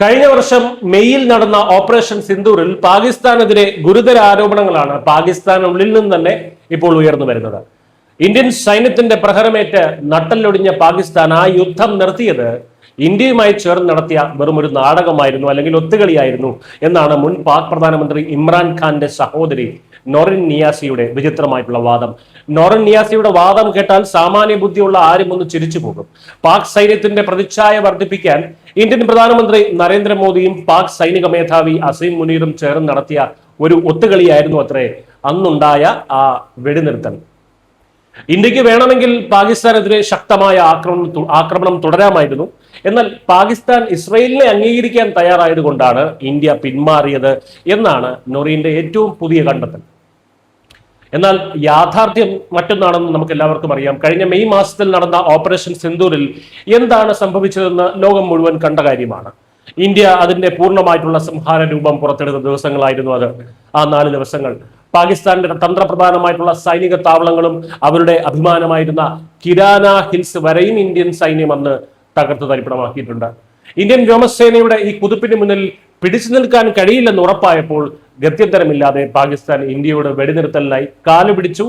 കഴിഞ്ഞ വർഷം മെയ്യിൽ നടന്ന ഓപ്പറേഷൻ സിന്ദൂറിൽ പാകിസ്ഥാനെതിരെ ഗുരുതര ആരോപണങ്ങളാണ് പാകിസ്ഥാനുള്ളിൽ നിന്ന് തന്നെ ഇപ്പോൾ ഉയർന്നു വരുന്നത്. ഇന്ത്യൻ സൈന്യത്തിന്റെ പ്രഹരമേറ്റ് നട്ടല്ലൊടിഞ്ഞ പാകിസ്ഥാൻ ആ യുദ്ധം നിർത്തിയത് ഇന്ത്യയുമായി ചേർന്ന് നടത്തിയ വെറും ഒരു നാടകമായിരുന്നു, അല്ലെങ്കിൽ ഒത്തുകളിയായിരുന്നു എന്നാണ് മുൻ പാക് പ്രധാനമന്ത്രി ഇമ്രാൻഖാന്റെ സഹോദരി നോറിൻ നിയാസിയുടെ വിചിത്രമായിട്ടുള്ള വാദം. നോറിൻ നിയാസിയുടെ വാദം കേട്ടാൽ സാമാന്യ ബുദ്ധിയുള്ള ആരും ഒന്ന് ചിരിച്ചു പോകും. പാക് സൈന്യത്തിന്റെ പ്രതിച്ഛായ വർദ്ധിപ്പിക്കാൻ ഇന്ത്യൻ പ്രധാനമന്ത്രി നരേന്ദ്രമോദിയും പാക് സൈനിക മേധാവി അസീം മുനീറും ചേർന്ന് നടത്തിയ ഒരു ഒത്തുകളിയായിരുന്നു അത്രേ അന്നുണ്ടായ ആ വെടിനിർത്തൽ. ഇന്ത്യക്ക് വേണമെങ്കിൽ പാകിസ്ഥാനെതിരെ ശക്തമായ ആക്രമണം തുടരാമായിരുന്നു. എന്നാൽ പാകിസ്ഥാൻ ഇസ്രയേലിനെ അംഗീകരിക്കാൻ തയ്യാറായതുകൊണ്ടാണ് ഇന്ത്യ പിന്മാറിയത് എന്നാണ് നൊറീന്റെ ഏറ്റവും പുതിയ കണ്ടെത്തൽ. എന്നാൽ യാഥാർത്ഥ്യം മറ്റൊന്നാണെന്ന് നമുക്ക് എല്ലാവർക്കും അറിയാം. കഴിഞ്ഞ മെയ് മാസത്തിൽ നടന്ന ഓപ്പറേഷൻ സിന്ദൂരിൽ എന്താണ് സംഭവിച്ചതെന്ന് ലോകം മുഴുവൻ കണ്ട കാര്യമാണ്. ഇന്ത്യ അതിന്റെ പൂർണ്ണമായിട്ടുള്ള സംഹാര രൂപം പുറത്തെടുത്ത ദിവസങ്ങളായിരുന്നു അത്. ആ 4 ദിവസങ്ങൾ പാകിസ്ഥാന്റെ തന്ത്രപ്രധാനമായിട്ടുള്ള സൈനിക താവളങ്ങളും അവരുടെ അഭിമാനമായിരുന്ന കിരാന ഹിൽസ് വരെയും ഇന്ത്യൻ സൈന്യം അന്ന് തകർത്തു തരിപ്പണമാക്കിയിട്ടുണ്ട്. ഇന്ത്യൻ വ്യോമസേനയുടെ ഈ കുതിപ്പിന് മുന്നിൽ പിടിച്ചു നിൽക്കാൻ കഴിയില്ലെന്ന് ഉറപ്പായപ്പോൾ ഗത്യന്തരമില്ലാതെ പാകിസ്ഥാൻ ഇന്ത്യയുടെ വെടിനിർത്തലിനായി കാലുപിടിച്ചു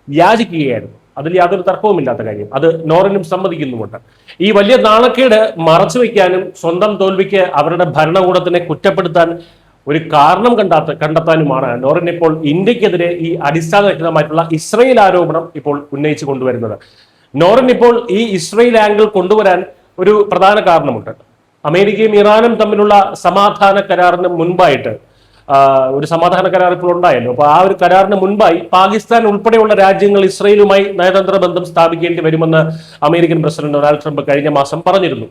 യാചിക്കുകയായിരുന്നു. അതിൽ യാതൊരു തർക്കവുമില്ലാത്ത കാര്യം. അത് നോറിനും സമ്മതിക്കുന്നുമുണ്ട്. ഈ വലിയ നാണക്കേട് മറച്ചു വയ്ക്കാനും സ്വന്തം തോൽവിക്ക് അവരുടെ ഭരണകൂടത്തിനെ കുറ്റപ്പെടുത്താൻ ഒരു കാരണം കണ്ടെത്താനുമാണ് നോറിൻ ഇപ്പോൾ ഇന്ത്യക്കെതിരെ ഈ അടിസ്ഥാനരഹിതമായിട്ടുള്ള ഇസ്രയേൽ ആരോപണം ഇപ്പോൾ ഉന്നയിച്ചു കൊണ്ടുവരുന്നത്. നോറിൻ ഇപ്പോൾ ഈ ഇസ്രയേൽ ആംഗിൾ കൊണ്ടുവരാൻ ഒരു പ്രധാന കാരണമുണ്ട്. അമേരിക്കയും ഇറാനും തമ്മിലുള്ള സമാധാന കരാറിന് മുൻപായിട്ട് ഒരു സമാധാന കരാർ ഇപ്പോൾ ഉണ്ടായല്ലോ. അപ്പൊ ആ ഒരു കരാറിന് മുൻപായി പാകിസ്ഥാൻ ഉൾപ്പെടെയുള്ള രാജ്യങ്ങൾ ഇസ്രയേലുമായി നയതന്ത്ര ബന്ധം സ്ഥാപിക്കേണ്ടി വരുമെന്ന് അമേരിക്കൻ പ്രസിഡന്റ് ഡൊണാൾഡ് ട്രംപ് കഴിഞ്ഞ മാസം പറഞ്ഞിരുന്നു.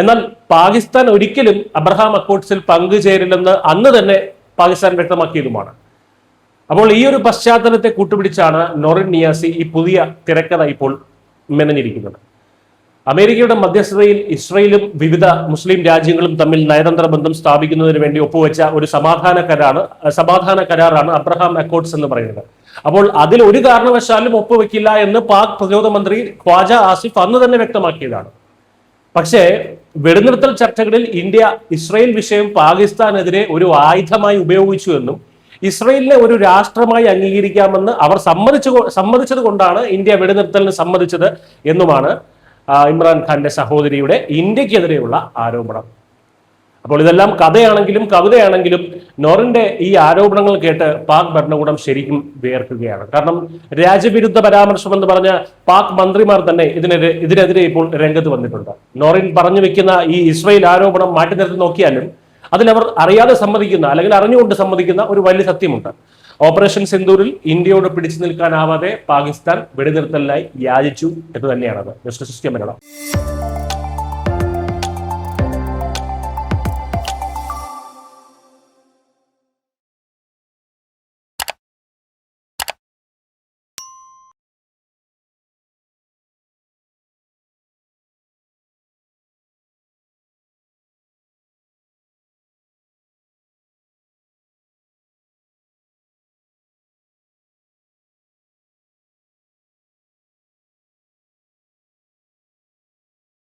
എന്നാൽ പാകിസ്ഥാൻ ഒരിക്കലും അബ്രഹാം അക്കോർഡ്സിൽ പങ്കുചേരില്ലെന്ന് അന്ന് തന്നെ പാകിസ്ഥാൻ വ്യക്തമാക്കിയതുമാണ്. അപ്പോൾ ഈ ഒരു പശ്ചാത്തലത്തെ കൂട്ടുപിടിച്ചാണ് നോറിൻ നിയാസി ഈ പുതിയ തിരക്കഥ ഇപ്പോൾ മെനഞ്ഞിരിക്കുന്നത്. അമേരിക്കയുടെ മധ്യസ്ഥതയിൽ ഇസ്രയേലും വിവിധ മുസ്ലിം രാജ്യങ്ങളും തമ്മിൽ നയതന്ത്ര ബന്ധം സ്ഥാപിക്കുന്നതിന് വേണ്ടി ഒപ്പുവെച്ച ഒരു സമാധാന കരാറാണ് അബ്രഹാം അക്കോർഡ്സ് എന്ന് പറയുന്നത്. അപ്പോൾ അതിൽ ഒരു കാരണവശാലും ഒപ്പുവെക്കില്ല എന്ന് പാക് പ്രതിരോധ മന്ത്രി ഖ്വാജ ആസിഫ് അന്ന് തന്നെ വ്യക്തമാക്കിയതാണ്. പക്ഷേ വെടിനിർത്തൽ ചർച്ചകളിൽ ഇന്ത്യ ഇസ്രയേൽ വിഷയം പാകിസ്ഥാനെതിരെ ഒരു ആയുധമായി ഉപയോഗിച്ചു എന്നും ഇസ്രയേലിനെ ഒരു രാഷ്ട്രമായി അംഗീകരിക്കാമെന്ന് അവർ സമ്മതിച്ചത് കൊണ്ടാണ് ഇന്ത്യ വെടിനിർത്തലിന് സമ്മതിച്ചത് എന്നുമാണ് ഇമ്രാൻഖാന്റെ സഹോദരിയുടെ ഇന്ത്യക്കെതിരെയുള്ള ആരോപണം. അപ്പോൾ ഇതെല്ലാം കഥയാണെങ്കിലും കവിതയാണെങ്കിലും നോറിന്റെ ഈ ആരോപണങ്ങൾ കേട്ട് പാക് ഭരണകൂടം ശരിക്കും വിയർക്കുകയാണ്. കാരണം രാജ്യവിരുദ്ധ പരാമർശം എന്ന് പറഞ്ഞ പാക് മന്ത്രിമാർ തന്നെ ഇതിനെതിരെ ഇപ്പോൾ രംഗത്ത് വന്നിട്ടുണ്ട്. നോറിൻ പറഞ്ഞു വെക്കുന്ന ഈ ഇസ്രയേൽ ആരോപണം മാറ്റി നിർത്തി നോക്കിയാലും അതിലവർ അറിയാതെ സമ്മതിക്കുന്ന, അല്ലെങ്കിൽ അറിഞ്ഞുകൊണ്ട് സമ്മതിക്കുന്ന ഒരു വലിയ സത്യമുണ്ട്. ഓപ്പറേഷൻ സിന്ദൂരിൽ ഇന്ത്യയോട് പിടിച്ചു നിൽക്കാനാവാതെ പാകിസ്ഥാൻ വെടിനിർത്തലിനായി യാചിച്ചു എന്ന് തന്നെയാണത്. News desk Malayalam.